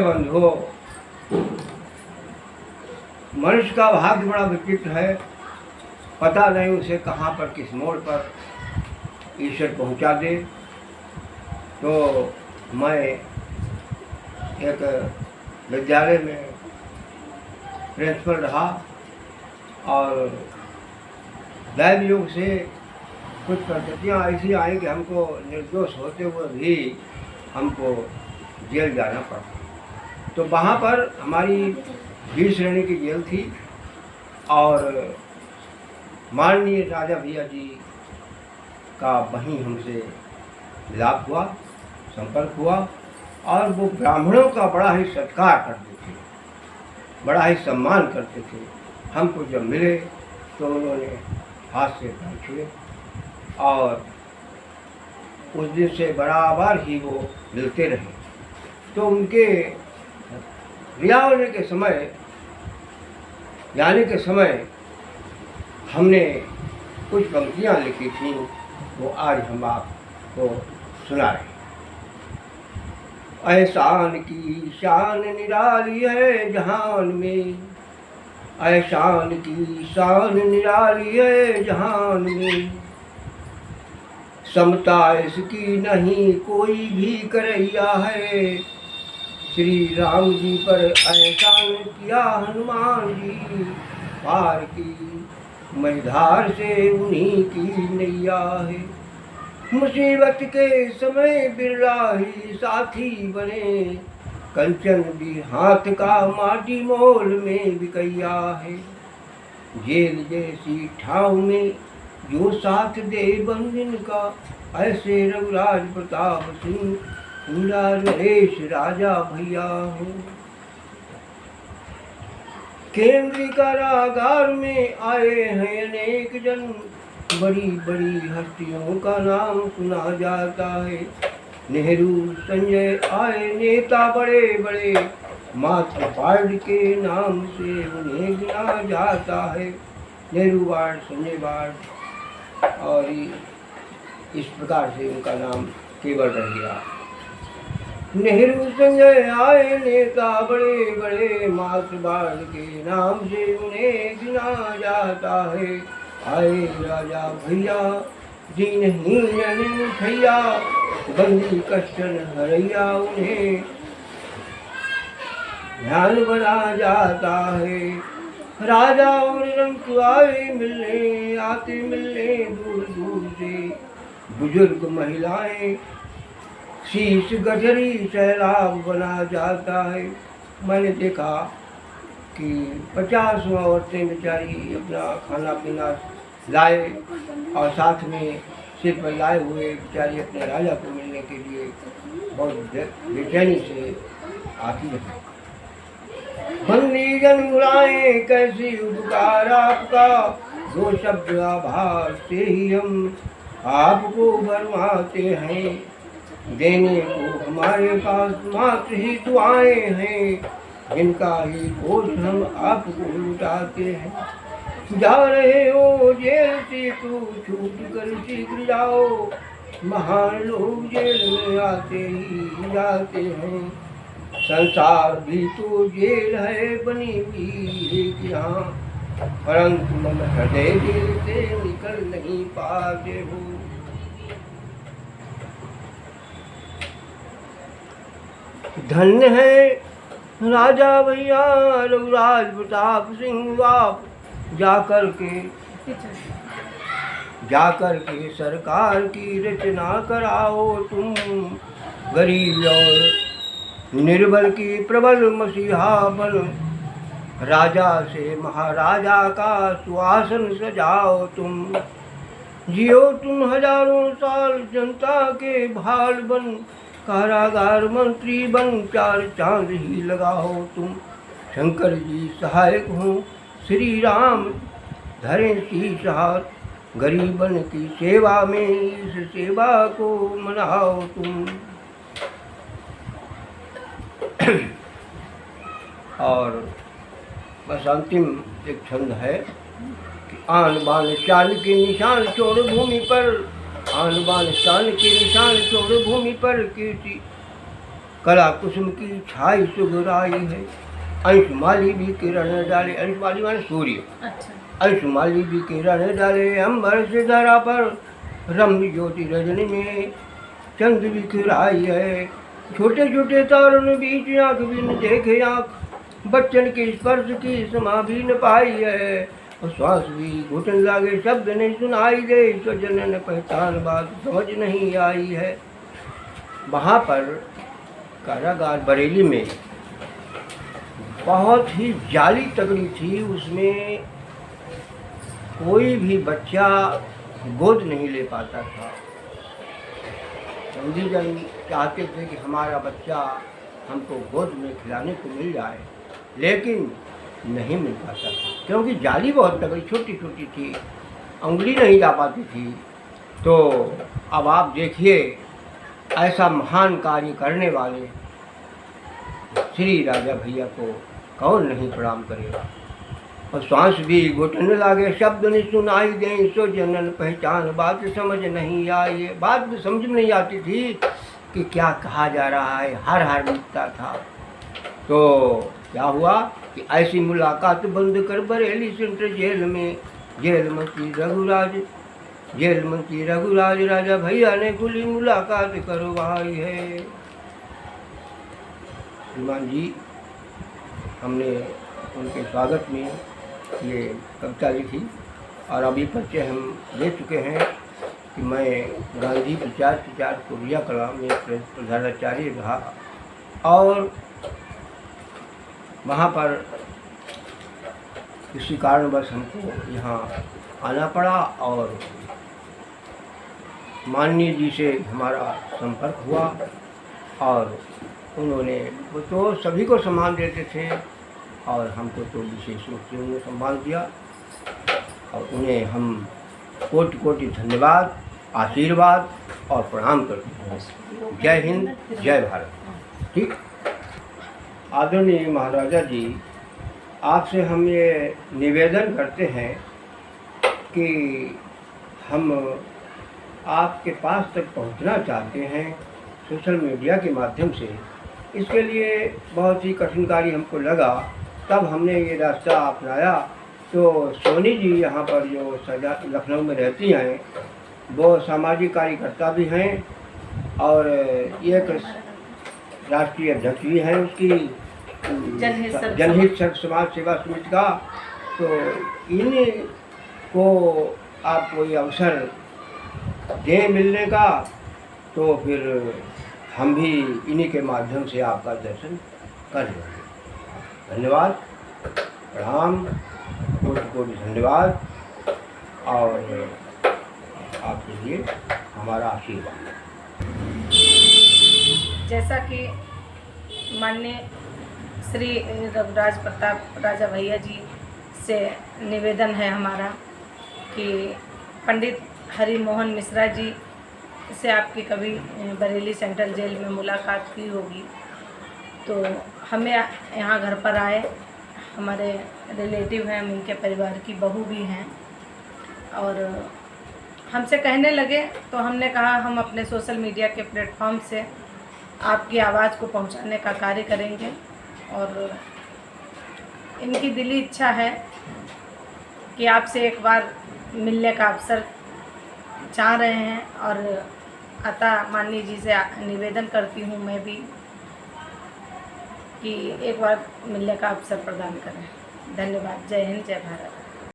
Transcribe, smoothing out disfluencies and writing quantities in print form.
बंधु, मनुष्य का भाग्य बड़ा विचित्र है। पता नहीं उसे कहाँ पर किस मोड़ पर ईश्वर पहुँचा दे। तो मैं एक विद्यालय में प्रिंसिपल रहा और दैव योग से कुछ परिस्थितियाँ ऐसी आई कि हमको निर्दोष होते हुए भी हमको जेल जाना पड़ा। तो वहाँ पर हमारी 20 श्रेणी की जेल थी और माननीय राजा भैया जी का वहीं हमसे मिलाप हुआ, संपर्क हुआ और वो ब्राह्मणों का बड़ा ही सत्कार करते थे, बड़ा ही सम्मान करते थे। हमको जब मिले तो उन्होंने हाथ से पैर छुए और उस दिन से बराबर ही वो मिलते रहे। तो उनके रिहा होने के समय, जाने के समय हमने कुछ पंक्तियाँ लिखी थी, वो आज हम आपको सुना रहे हैं। एहसान की शान निराली है जहान में, एहसान की शान निराली है जहान में, समता इसकी नहीं कोई भी करैया है। श्री राम जी पर एहसान किया हनुमान जी, पार की मझधार से उन्हीं की नैया है। मुसीबत के समय बिरला ही साथी बने, कंचन भी हाथ का माटी मोल में बिकैया है। जेल जैसी ठाव में जो साथ दे बंदिन का, ऐसे रघुराज प्रताप सिंह नरेश राजा भैया हो। केंद्रीय कारागार में आए हैं अनेक जन, बड़ी बड़ी हस्तियों का नाम सुना जाता है। नेहरू संजय आए नेता बड़े बड़े, मात्र पार्टी के नाम से उन्हें गिना जाता है। नेहरू वार्ड, संजय वार्ड और इस प्रकार से उनका नाम केवल रह गया। नेहरू संजय आए नेता बड़े बड़े, मातृभाषा के नाम से उन्हें गिना जाता है। आए राजा भैया दीनहीन खैया, बंदी कष्टन हरैया उन्हें ध्यान बना जाता है। राजा और रंक आए मिलने, आते मिलने दूर दूर से, बुजुर्ग महिलाएं शीश गठरी सैलाब बना जाता है। मैंने देखा कि 50 औरतें बेचारी अपना खाना पीना लाए और साथ में सिर पर लाए हुए बेचारी अपने राजा को मिलने के लिए बहुत बेचैनी से आती है। बंदी जन बुलाए कैसी उपकार आपका, दो शब्द आभार से ही हम आपको भरमाते हैं। देने को हमारे पास मात्र ही दुआएं हैं, जिनका ही बोझ हम आपको लुटाते हैं। जा रहे हो जेल से तो छूट कर शीघ्र जाओ, महान लोग जेल में आते ही जाते हैं। संसार भी तो जेल है बनी हुई एक यहाँ, परंतु मन हृदय जेल से निकल नहीं पाते हो। धन्य है राजा भैया रघुराज प्रताप सिंह, आप जाकर के सरकार की रचना कराओ तुम। गरीब और निर्बल की प्रबल मसीहा बन, राजा से महाराजा का सुआसन सजाओ तुम। जियो तुम हजारों साल जनता के भाल बन, कारागार मंत्री बन चार चांद ही लगाओ तुम। शंकर जी सहायक हो श्री राम धरे शीश हाथ, गरीबन की सेवा में इस सेवा को मनाओ तुम। और बस अंतिम एक छंद है कि आन बान चाल के निशान छोड़ भूमि पर, आन बान शान के निशान छोड़ भूमि पर, कीर्ति कला कुसुम की छाई सुगुराई है। अंशुमाली भी किरण डाले, अंशुमाली माने सूर्य, अंशुमाली भी किरण डाले, अंबर से धरा पर रम्य ज्योति रजनी में चंद्र बिखराई है। छोटे छोटे तारों ने बीच आँख भी न देखे आँख, बच्चन के स्पर्श की समा भी न पाई है। और श्वास भी घुटन लागे, शब्द नहीं सुनाई दे, स्वजन ने पहचान बात समझ नहीं आई है। वहाँ पर कारागार बरेली में बहुत ही जाली तगड़ी थी, उसमें कोई भी बच्चा गोद नहीं ले पाता था। गांधी जन चाहते थे कि हमारा बच्चा हमको गोद में खिलाने को मिल जाए, लेकिन नहीं मिल पाता था, क्योंकि जाली बहुत तगड़ी छोटी छोटी थी, उंगली नहीं जा पाती थी। तो अब आप देखिए, ऐसा महान कार्य करने वाले श्री राजा भैया को कौन नहीं प्रणाम करेगा। और श्वास भी घुटने लागे, शब्द नहीं सुनाई दे, सो जनन पहचान बात समझ नहीं आई। बात भी समझ में नहीं आती थी कि क्या कहा जा रहा है, हर हर दिखता था। तो क्या हुआ कि ऐसी मुलाकात बंद कर बरेली सेंट्रल जेल में जेल मंत्री रघुराज, जेल मंत्री रघुराज राजा भैया ने खुली मुलाकात करवाई है। श्रीमान जी, हमने उनके स्वागत में ये कविता लिखी और अभी परिचय हम ले चुके हैं कि मैं गांधी प्रचार कोरिया कला में प्रधानाचार्य रहा और वहाँ पर किसी कारणवश हमको यहाँ आना पड़ा और माननीय जी से हमारा संपर्क हुआ और उन्होंने, वो तो सभी को सम्मान देते थे और हमको तो विशेष रूप से उन्होंने सम्मान दिया और उन्हें हम कोटि कोटि धन्यवाद, आशीर्वाद और प्रणाम करते हैं। जय हिंद, जय भारत। ठीक, आदरणीय महाराजा जी, आपसे हम ये निवेदन करते हैं कि हम आपके पास तक पहुंचना चाहते हैं सोशल मीडिया के माध्यम से। इसके लिए बहुत ही कठिन कार्य हमको लगा, तब हमने ये रास्ता अपनाया। तो सोनी जी यहाँ पर जो सजा लखनऊ में रहती हैं, वो सामाजिक कार्यकर्ता भी हैं और एक राष्ट्रीय अध्यक्ष भी हैं उसकी जनहित समाज सेवा समिति का। तो इनको आप कोई अवसर दें मिलने का, तो फिर हम भी इन्हीं के माध्यम से आपका दर्शन कर लेंगे। धन्यवाद, प्रणाम, कोटि कोटि धन्यवाद और आपके लिए हमारा आशीर्वाद। जैसा कि माननीय श्री रघुराज प्रताप राजा भैया जी से निवेदन है हमारा कि पंडित हरि मोहन मिश्रा जी से आपकी कभी बरेली सेंट्रल जेल में मुलाकात की होगी, तो हमें यहाँ घर पर आए, हमारे रिलेटिव हैं, हम इनके परिवार की बहू भी हैं और हमसे कहने लगे, तो हमने कहा हम अपने सोशल मीडिया के प्लेटफॉर्म से आपकी आवाज़ को पहुंचाने का कार्य करेंगे। और इनकी दिली इच्छा है कि आपसे एक बार मिलने का अवसर चाह रहे हैं और अतः माननीय जी से निवेदन करती हूँ मैं भी कि एक बार मिलने का अवसर प्रदान करें। धन्यवाद। जय हिंद, जय भारत।